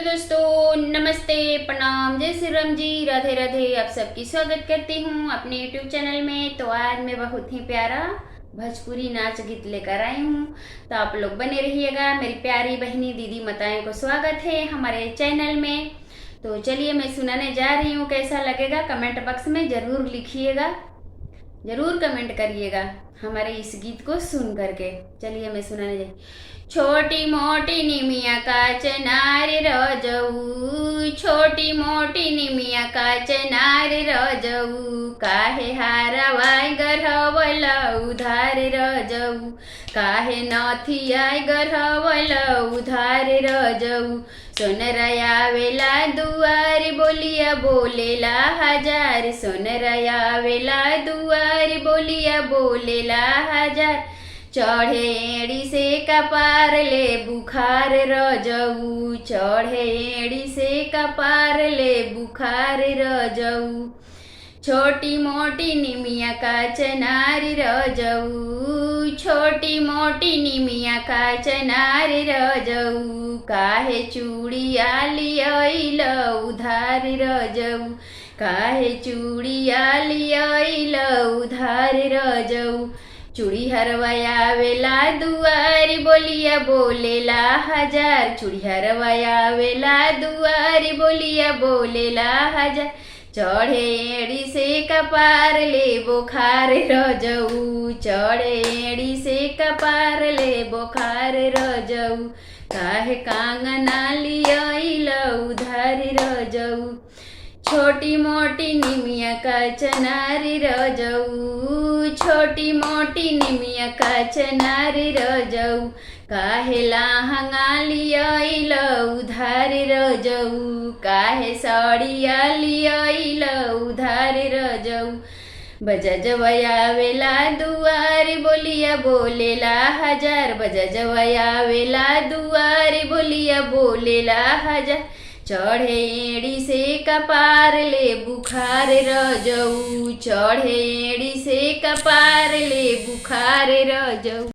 दोस्तों नमस्ते, प्रणाम, जय श्री राम जी, राधे राधे। आप सबकी स्वागत करती हूँ अपने यूट्यूब चैनल में। तो आज मैं बहुत ही प्यारा भोजपुरी नाच गीत लेकर आई हूँ, तो आप लोग बने रहिएगा। मेरी प्यारी बहनी दीदी माताएं को स्वागत है हमारे चैनल में। तो चलिए मैं सुनाने जा रही हूँ, कैसा लगेगा कमेंट बॉक्स में ज़रूर लिखिएगा, जरूर कमेंट करिएगा हमारे इस गीत को सुन करके। चलिए मैं सुनाने जा। छोटी मोटी निमिया का चनार रजऊ, छोटी मोटी निमिया का चनार रजऊ, काहे हारवाई गरहवल उधार रजऊ, काहे नथियाई गरहवल उधार रजऊ, सोनरया वेला दुआर बोलिया बोलेला हजार, सोनरया वेला दुआर बोलिया बोलेला हजार, चढ़े एड़ी से कपार ले बुखार रजऊ, चढ़े एड़ी से कपार ले बुखार रजऊ, छोटी मोटी निमिया का चनार रजऊ, छोटी मोटी निमिया का चनार रजऊ, काहे चूड़िया लियल उधार रजऊ, काहे चूड़िया लियल उधार रजऊ, चूड़ी हरवाया वेला दुआरी बोलिया बोलेला हजार, चूड़ी हरवाया वेला दुआरी बोलिया बोलेला हजार, चढ़े एड़ी से कपार ले बुखार रजऊ, चढ़े एड़ी से कपार ले बुखार रजऊ, काहे कांगना लियल उधार रजऊ, छोटी मोटी निमिया का चनारी रजऊ, छोटी मोटी निमिया का चनारी रजऊ, काहे लहंगा लियल उधार रजऊ, काहे साड़िया लियल उधार रजऊ, बजजवया वेला दुआरी बोलिया बोलेला हजार, बजजवया वेला दुआरी बोलिया बोलेला हजार, चढ़े एड़ी से कपार ले बुखार रजऊ, चढ़े एड़ी से कपार ले बुखार रजऊ।